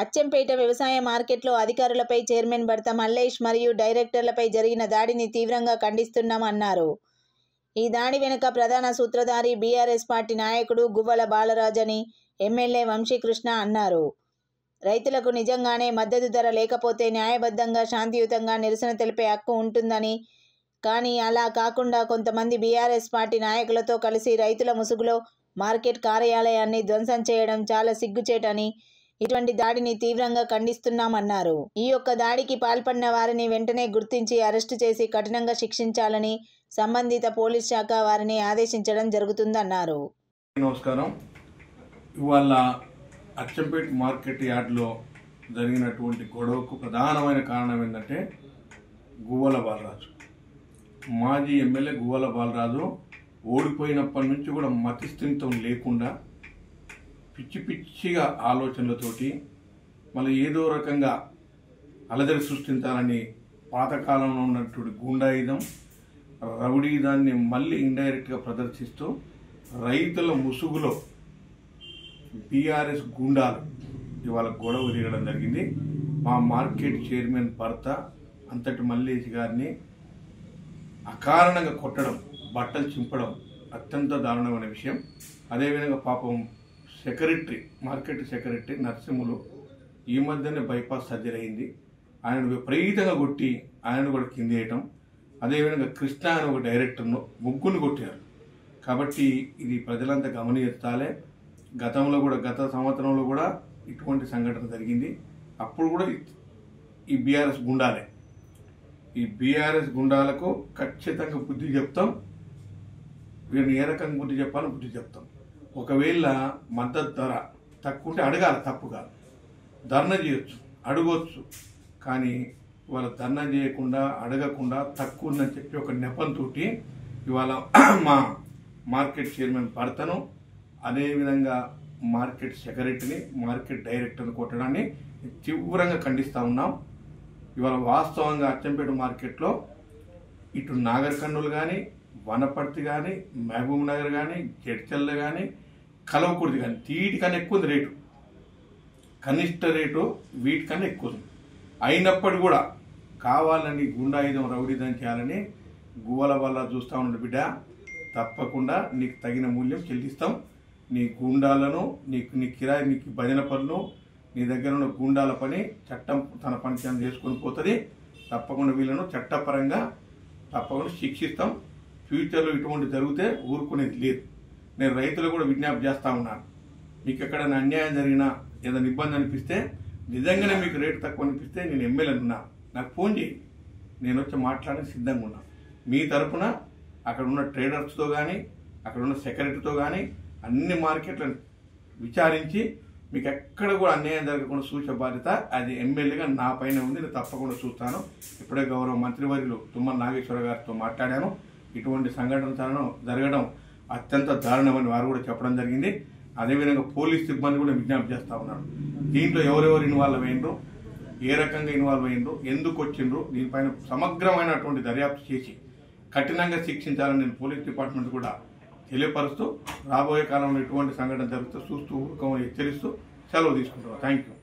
అచ్చంపేట వ్యవసాయ మార్కెట్లో అధికారులపై చైర్మన్ భర్త మల్లేష్ మరియు డైరెక్టర్లపై జరిగిన దాడిని తీవ్రంగా ఖండిస్తున్నామన్నారు. ఈ దాడి వెనుక ప్రధాన సూత్రధారి బీఆర్ఎస్ పార్టీ నాయకుడు గువ్వల బాలరాజ్ అని ఎమ్మెల్యే వంశీకృష్ణ అన్నారు. రైతులకు నిజంగానే మద్దతు ధర లేకపోతే న్యాయబద్ధంగా శాంతియుతంగా నిరసన తెలిపే హక్కు ఉంటుందని, కానీ అలా కాకుండా కొంతమంది బీఆర్ఎస్ పార్టీ నాయకులతో కలిసి రైతుల ముసుగులో మార్కెట్ కార్యాలయాన్ని ధ్వంసం చేయడం చాలా సిగ్గుచేటని, ఇటువంటి దాడిని తీవ్రంగా ఖండిస్తున్నామన్నారు. ఈ యొక్క దాడికి పాల్పడిన వారిని వెంటనే గుర్తించి అరెస్టు చేసి కఠినంగా శిక్షించాలని సంబంధిత పోలీస్ శాఖ వారిని ఆదేశించడం జరుగుతుందన్నారు. నమస్కారం. ఇవాళ అచ్చంపేట మార్కెట్ యార్డ్లో జరిగినటువంటి గొడవకు ప్రధానమైన కారణం ఏంటంటే గువ్వల బాలరాజు, మాజీ ఎమ్మెల్యే గువ్వల బాలరాజు ఓడిపోయినప్పటి నుంచి కూడా మతిస్థిమితం లేకుండా పిచ్చి పిచ్చిగా ఆలోచనలతోటి మళ్ళీ ఏదో రకంగా అలజడి సృష్టించాలని పాతకాలంలో ఉన్నటువంటి గూండాయుధం, రౌడీదాన్ని మళ్ళీ ఇండైరెక్ట్గా ప్రదర్శిస్తూ రైతుల ముసుగులో బీఆర్ఎస్ గుండాలు ఇవాళ గొడవ తీయడం జరిగింది. మా మార్కెట్ చైర్మన్ భర్త అంతటి మల్లేష్ గారిని అకారణంగా కొట్టడం, బట్టలు చింపడం అత్యంత దారుణమైన విషయం. అదేవిధంగా పాపం మార్కెట్ సెక్రటరీ నరసింహులు ఈ మధ్యనే బైపాస్ సర్జరీ అయింది. ఆయన విపరీతంగా కొట్టి ఆయన కూడా కింద వేయటం, అదేవిధంగా కృష్ణ అని ఒక డైరెక్టర్ను ముగ్గురు కొట్టారు. కాబట్టి ఇది ప్రజలంతా గమనించాలి. గత సంవత్సరంలో కూడా ఇటువంటి సంఘటన జరిగింది. అప్పుడు కూడా ఈ బీఆర్ఎస్ గుండాలే. ఈ బీఆర్ఎస్ గుండాలకు ఖచ్చితంగా బుద్ధి చెప్తాం. వీరిని ఏ రకంగా బుద్ధి చెప్పాలో బుద్ధి చెప్తాం. ఒకవేళ మద్దతు ధర తక్కువ ఉంటే అడగాలి, తప్పు కాదు. ధర్నా చేయొచ్చు, అడగవచ్చు. కానీ ఇవాళ ధర్నా చేయకుండా అడగకుండా తక్కువ ఉందని చెప్పి ఒక నెపంతో ఇవాళ మా మార్కెట్ చైర్మన్ భర్తను, అదేవిధంగా మార్కెట్ సెక్రటరీని, మార్కెట్ డైరెక్టర్ని కొట్టడాన్ని తీవ్రంగా ఖండిస్తూ ఉన్నాం. ఇవాళ వాస్తవంగా అచ్చంపేట మార్కెట్లో ఇటు నాగర్ కర్నూలు కానీ, వనపర్తి కానీ, మహబూబ్ నగర్ కానీ, జడ్చల్ల కానీ, కలవకుర్తి కానీ వీటికన్నా ఎక్కువ ఉంది రేటు. కనిష్ట రేటు వీటికన్నా ఎక్కువ ఉంది. అయినప్పటికీ కూడా కావాలని గుండాయుధం, రౌడీధం చేయాలని గువ్వల వల్ల చూస్తూ ఉన్న బిడ్డ, తప్పకుండా నీకు తగిన మూల్యం చెల్లిస్తాం. నీ గూండాలను, నీ కిరాయి, నీకు భజన పనులు, నీ దగ్గర ఉన్న గూండాల పని చట్టం తన పని చేసుకొని పోతుంది. తప్పకుండా వీళ్ళను చట్టపరంగా తప్పకుండా శిక్షిస్తాం. ఫ్యూచర్లో ఇటువంటి జరిగితే ఊరుకునేది లేదు. నేను రైతులు కూడా విజ్ఞప్తి చేస్తూ ఉన్నాను. మీకు ఎక్కడైనా అన్యాయం జరిగినా, ఏదైనా ఇబ్బంది అనిపిస్తే, నిజంగానే మీకు రేటు తక్కువ అనిపిస్తే నేను ఎమ్మెల్యేని ఉన్నా, నాకు ఫోన్ చేయి, నేను వచ్చి మాట్లాడడానికి సిద్ధంగా ఉన్నా. మీ తరఫున అక్కడ ఉన్న ట్రేడర్స్తో కానీ, అక్కడ ఉన్న సెక్రటరీతో కానీ అన్ని మార్కెట్లను విచారించి మీకు ఎక్కడ కూడా అన్యాయం జరగకుండా చూసే బాధ్యత అది ఎమ్మెల్యేగా నా పైన ఉంది. నేను తప్పకుండా చూస్తాను. ఇప్పుడే గౌరవ మంత్రివర్యులు తుమ్మల నాగేశ్వర గారితో మాట్లాడాను. ఇటువంటి సంఘటన జరగడం అత్యంత దారుణమని వారు కూడా చెప్పడం జరిగింది. అదేవిధంగా పోలీస్ సిబ్బంది కూడా విజ్ఞప్తి చేస్తూ ఉన్నారు. దీంట్లో ఎవరెవరు ఇన్వాల్వ్ అయ్యిండ్రు, ఏ రకంగా ఇన్వాల్వ్ అయ్యిండ్రు, ఎందుకు వచ్చిండ్రు, దీనిపైన సమగ్రమైనటువంటి దర్యాప్తు చేసి కఠినంగా శిక్షించాలని నేను పోలీస్ డిపార్ట్మెంట్ కూడా తెలియపరుస్తూ, రాబోయే కాలంలో ఇటువంటి సంఘటన జరిగితే చూస్తూ హెచ్చరిస్తూ సెలవు తీసుకుంటున్నాను. Thank you.